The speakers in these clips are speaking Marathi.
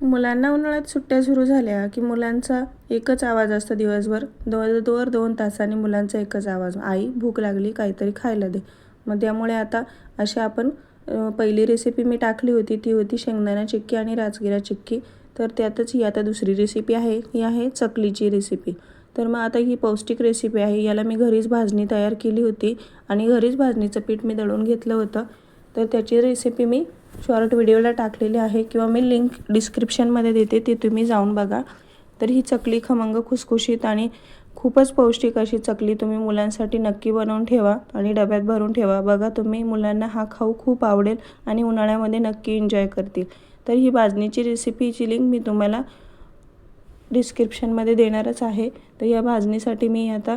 मुलांना उन्हाळ्यात सुट्ट्या सुरू झाल्या की मुलांचा एकच आवाज असतो दिवसभर. दर 2 तासांनी मुलांचा एकच आवाज, आई भूक लागली, काहीतरी खायला दे. मग त्यामुळे आता अशी आपण पहिली रेसिपी मी टाकली होती ती होती शेंगदाणा चिक्की आणि राजगिरा चिक्की. तर त्यातच ही आता दुसरी रेसिपी आहे, ही आहे चकलीची रेसिपी. तर मग आता ही पौष्टिक रेसिपी आहे. याला मी घरीच भाजणी तयार केली होती आणि घरीच भाजणीचं पीठ मी दळून घेतलं होतं. तर त्याची रेसिपी मी शॉर्ट व्हिडिओला टाकलेली आहे किंवा मी लिंक डिस्क्रिप्शनमध्ये देते, ते तुम्ही जाऊन बघा. तर ही चकली खमंग, खुसखुशीत आणि खूपच पौष्टिक अशी चकली तुम्ही मुलांसाठी नक्की बनवून ठेवा आणि डब्यात भरून ठेवा. बघा तुम्ही, मुलांना हा खाऊ खूप आवडेल आणि उन्हाळ्यामध्ये नक्की एन्जॉय करतील. तर ही भाजणीची रेसिपीची लिंक मी तुम्हाला डिस्क्रिप्शनमध्ये देणारच आहे. तर या भाजणीसाठी मी आता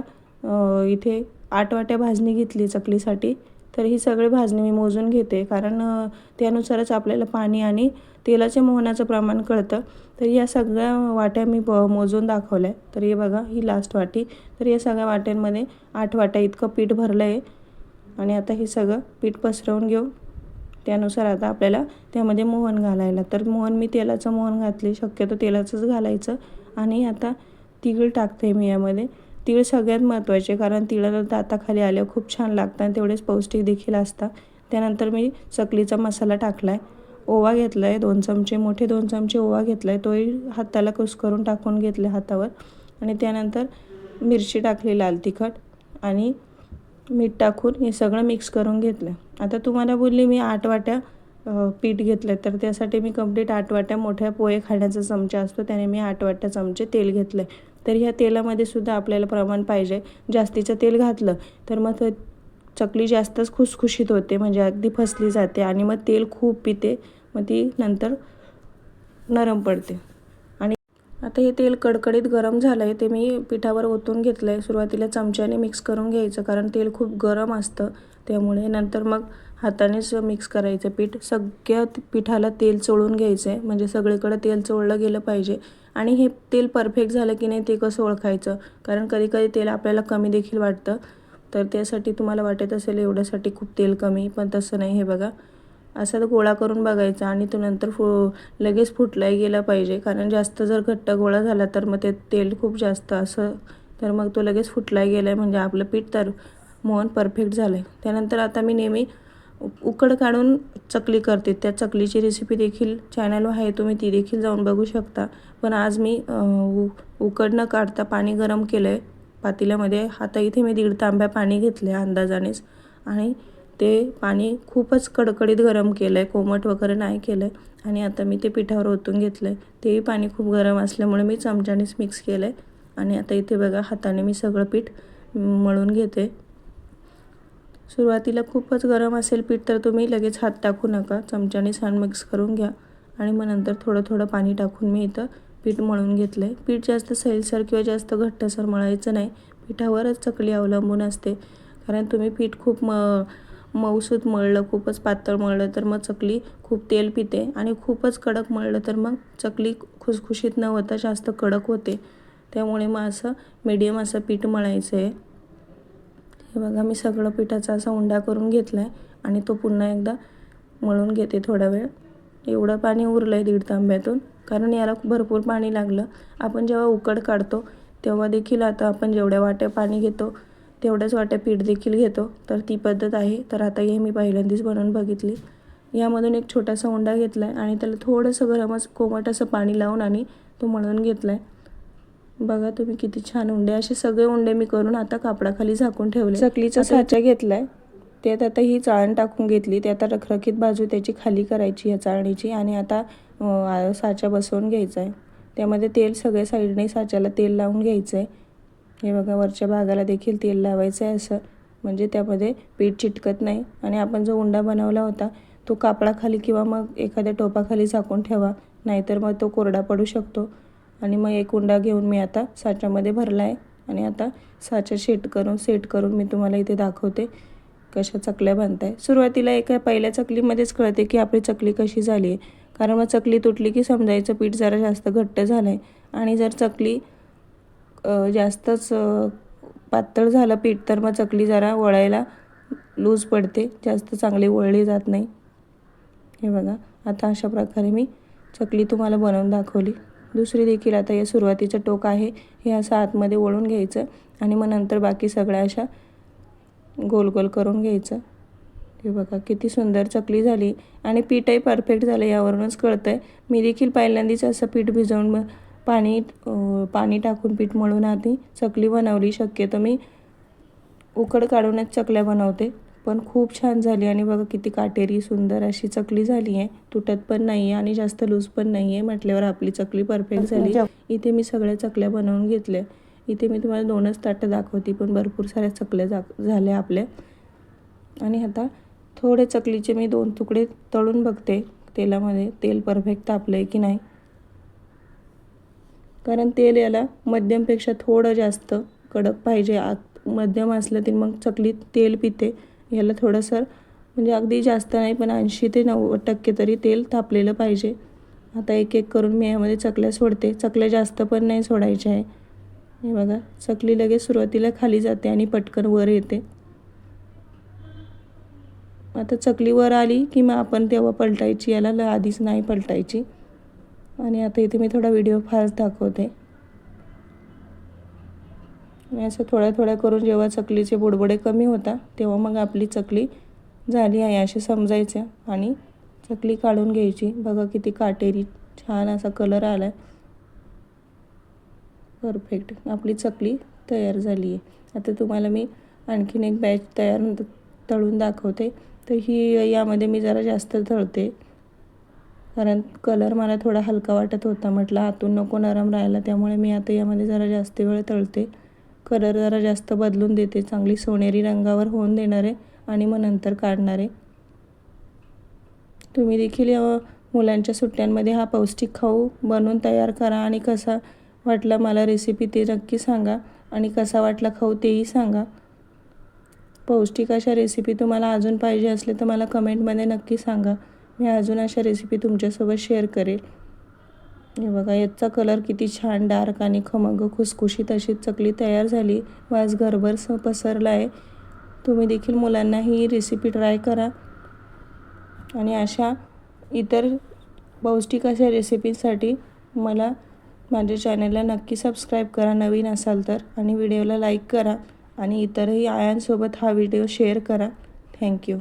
इथे 8 वाट्या भाजणी घेतली चकलीसाठी. तर ही सगळी भाजणी मी मोजून घेते, कारण त्यानुसारच आपल्याला पाणी आणि तेलाच्या मोहनाचं प्रमाण कळतं. तर या सगळ्या वाट्या मी मोजून दाखवल्या. तर हे बघा, ही लास्ट वाटी. तर या सगळ्या वाट्यांमध्ये 8 वाट्या इतकं पीठ भरलं आहे. आणि आता हे सगळं पीठ पसरवून घेऊ. त्यानुसार आता आपल्याला त्यामध्ये मोहन घालायला, तर मोहन मी तेलाचं मोहन घातले, शक्यतो तेलाचंच घालायचं. आणि आता तीळ टाकते मी यामध्ये. तीळ सगळ्यात महत्त्वाचे, कारण तिळाला दाताखाली आल्यावर खूप छान लागतं आणि तेवढेच पौष्टिक देखील असतात. त्यानंतर मी चकलीचा मसाला टाकला आहे. ओवा घेतला आहे 2 चमचे, मोठे 2 चमचे ओवा घेतला आहे, तोही हाताला कुस्करून टाकून घेतले हातावर. आणि त्यानंतर मिरची टाकली लाल तिखट आणि मीठ टाकून हे सगळं मिक्स करून घेतलं. आता तुम्हाला बोलली मी 8 वाट्या पीठ घेतलं, तर त्यासाठी मी कंप्लीट 8 वाट्या, मोठ्या पोहे खाण्याचा चमचा असतो त्याने मी 8 वाट्या चमचे तेल घेतलं आहे. तर ह्या तेलामध्ये सुद्धा आपल्याला प्रमाण पाहिजे. जास्तीचं तेल घातलं तर मग चकली जास्तच खुसखुशीत होते, म्हणजे अगदी फसली जाते आणि मग तेल खूप पिते, मग ती नंतर नरम पडते. आणि आता हे तेल कडकडीत गरम झालं आहे, ते मी पिठावर ओतून घेतलं आहे. सुरुवातीला चमच्याने मिक्स करून घ्यायचं, कारण तेल खूप गरम असतं त्यामुळे. नंतर मग हातानेच मिक्स करायचं पीठ. सगळ्या पिठाला तेल चोळून घ्यायचं आहे, म्हणजे सगळीकडे तेल चोळलं गेलं पाहिजे. आणि हे तेल परफेक्ट झालं की नाही ते कसं ओळखायचं, कारण कधी कधी तेल आपल्याला कमी देखील वाटतं. तर त्यासाठी तुम्हाला वाटत असेल एवढ्यासाठी खूप तेल कमी, पण तसं नाही. हे बघा, असा गोळा करून बघायचा आणि तो नंतर लगेच फुटलाही गेला पाहिजे, कारण जास्त जर घट्ट गोळा झाला तर मग ते तेल खूप जास्त असं, तर मग तो लगेच फुटलाही गेला आहे, म्हणजे आपलं पीठ तर मोहन परफेक्ट झालं आहे. त्यानंतर आता मी नेहमी उकड काढून चकली करते. त्या चकलीची रेसिपी देखील चॅनलवर आहे, तुम्ही ती देखील जाऊन बघू शकता. पण आज मी उकड न काढता पाणी गरम केलं आहे पातेल्यामध्ये. आता इथे मी 1.5 तांब्या पाणी घेतलं आहे अंदाजानेच, आणि ते पाणी खूपच कडकडीत गरम केलं आहे, कोमट वगैरे नाही केलं आहे. आणि आता मी ते पिठावर ओतून घेतलं आहे. तेही पाणी खूप गरम असल्यामुळे मी चमच्यानेच मिक्स केलं आहे. आणि आता इथे बघा, हाताने मी सगळं पीठ मळून घेते. सुरुवातीला खूपच गरम असेल पीठ तर तुम्ही लगेच हात टाकू नका, चमच्याने छान मिक्स करून घ्या. आणि मग नंतर थोडं थोडं पाणी टाकून मी इथं पीठ मळून घेतलं आहे. पीठ जास्त सैलसर किंवा जास्त घट्टसर मळायचं नाही, पिठावरच चकली अवलंबून असते. कारण तुम्ही पीठ खूप मऊसूत मळलं, खूपच पातळ मळलं तर मग चकली खूप तेल पिते, आणि खूपच कडक मळलं तर मग चकली खुसखुशीत न होता जास्त कडक होते. त्यामुळे मग असं मीडियम असं पीठ मळायचं आहे. हे बघा, मी सगळं पिठाचा असा उंडा करून घेतला आहे आणि तो पुन्हा एकदा मळून घेते थोडा वेळ. एवढं पाणी उरलं आहे 1.5 तांब्यातून, कारण याला भरपूर पाणी लागलं. आपण जेव्हा उकड काढतो तेव्हा देखील आता आपण जेवढ्या वाट्या पाणी घेतो तेवढ्याच वाट्या पीठ देखील घेतो, तर ती पद्धत आहे. तर आता हे मी पहिल्यांदाच बनवून बघितली. यामधून एक छोटासा उंडा घेतला आहे आणि त्याला थोडंसं गरमच कोमट असं पाणी लावून आणि तो मळून घेतला आहे. बघा तुम्ही, किती छान उंडे. असे सगळे उंडे मी करून आता कापडाखाली झाकून ठेवले. चकलीचा साचा घेतलाय, त्यात आता ही चाळण टाकून घेतली. ते आता रखरखीत बाजू त्याची खाली करायची या चाळणीची, आणि आता साचा बसवून घ्यायचा आहे. त्यामध्ये तेल सगळ्या साईडने साच्याला तेल लावून घ्यायचं आहे. हे बघा, वरच्या भागाला देखील तेल लावायचं आहे असं, म्हणजे त्यामध्ये पीठ चिटकत नाही. आणि आपण जो उंडा बनवला होता तो कापडाखाली किंवा मग एखाद्या टोपाखाली झाकून ठेवा, नाहीतर मग तो कोरडा पडू शकतो. आणि मग एक उंडा घेऊन मी आता साच्यामध्ये भरला आहे, आणि आता साचा सेट करून मी तुम्हाला इथे दाखवते कशा चकल्या बनत आहे. सुरुवातीला एका पहिल्या चकलीमध्येच कळते की आपली चकली कशी झाली आहे, कारण मग चकली तुटली की समजायचं पीठ जरा जास्त घट्ट झालं आहे. आणि जर चकली जास्तच पातळ झालं पीठ तर मग चकली जरा वळायला लूज पडते, जास्त चांगली वळली जात नाही. हे बघा, आता अशा प्रकारे मी चकली तुम्हाला बनवून दाखवली. दुसरी देखील आता हे सुरुवातीचं टोक आहे हे असं आतमध्ये वळून घ्यायचं आणि मग नंतर बाकी सगळ्या अशा गोल गोल करून घ्यायचं. हे बघा किती सुंदर चकली झाली आणि पीठही परफेक्ट झालं, यावरूनच कळतं आहे. मी देखील पहिल्यांदाच असं पीठ भिजवून पाणी टाकून पीठ मळून आधी चकली बनवली. शक्यतो मी उकड काढूनच चकल्या बनवते, पण खूप छान झाली. आणि बघा किती काटेरी सुंदर अशी चकली झाली आहे. तुटत पण नाही आहे आणि जास्त लूज पण नाही आहे. म्हटल्यावर आपली चकली परफेक्ट झाली. इथे मी सगळ्या चकल्या बनवून घेतल्या. इथे मी तुम्हाला 2च ताटं दाखवते, पण भरपूर साऱ्या चकल्या झाल्या आपल्या. आणि आता थोडे चकलीचे मी 2 तुकडे तळून बघते तेलामध्ये. तेल परफेक्ट तापलं आहे की नाही, कारण तेल याला मध्यमपेक्षा थोडं जास्त कडक पाहिजे. मध्यम असलं तरी मग चकली तेल पिते. याला थोडंसं म्हणजे अगदी जास्त नाही, पण 80 ते 90% तरी तेल तापलेलं पाहिजे. आता एक एक करून मी यामध्ये चकल्या सोडते. चकल्या जास्त पण नाही सोडायच्या आहे. हे बघा चकली लगेच सुरुवातीला खाली जाते आणि पटकन वर येते. आता चकली वर आली की मग आपण तेव्हा पलटायची, याला आधीच नाही पलटायची. आणि आता इथे मी थोडा व्हिडिओ फास्ट दाखवते. असं थोड्या थोड्या करून जेव्हा चकलीचे बुडबुडे कमी होतात तेव्हा मग आपली चकली झाली आहे असे समजायचं आणि चकली काढून घ्यायची. बघा किती काटेरी छान असा कलर आला आहे. परफेक्ट आपली चकली तयार झाली आहे. आता तुम्हाला मी आणखीन एक बॅच तळून दाखवते. तर ही यामध्ये मी जरा जास्त तळते, कारण कलर मला थोडा हलका वाटत होता. म्हटलं आतून नको नरम राहायला, त्यामुळे मी आता यामध्ये जरा जास्त वेळ तळते. कलर जरा जास्त बदलून देते, चांगली सोनेरी रंगावर होऊन देणारे आणि मग नंतर काढणारे. तुम्ही देखील मुलांच्या सुट्ट्यांमध्ये हा पौष्टिक खाऊ बनवून तयार करा आणि कसा वाटला मला रेसिपी ते नक्की सांगा आणि कसा वाटला खाऊ तेही सांगा. पौष्टिक अशा रेसिपी तुम्हाला अजून पाहिजे असले तर मला कमेंटमध्ये नक्की सांगा. मी अजून अशा रेसिपी तुमच्यासोबत शेअर करेल. हे बघा याचा कलर किती छान डार्क आणि खमंग खुसखुशीत अशी चकली तयार झाली. वास घरभर पसरला आहे. तुम्ही देखील मुलांना ही रेसिपी ट्राय करा आणि अशा इतर पौष्टिक अशा रेसिपीसाठी माझ्या चॅनलला नक्की सबस्क्राईब करा नवीन असाल तर, आणि व्हिडिओला लाईक करा आणि इतरही आयांसोबत हा व्हिडिओ शेअर करा. थँक्यू.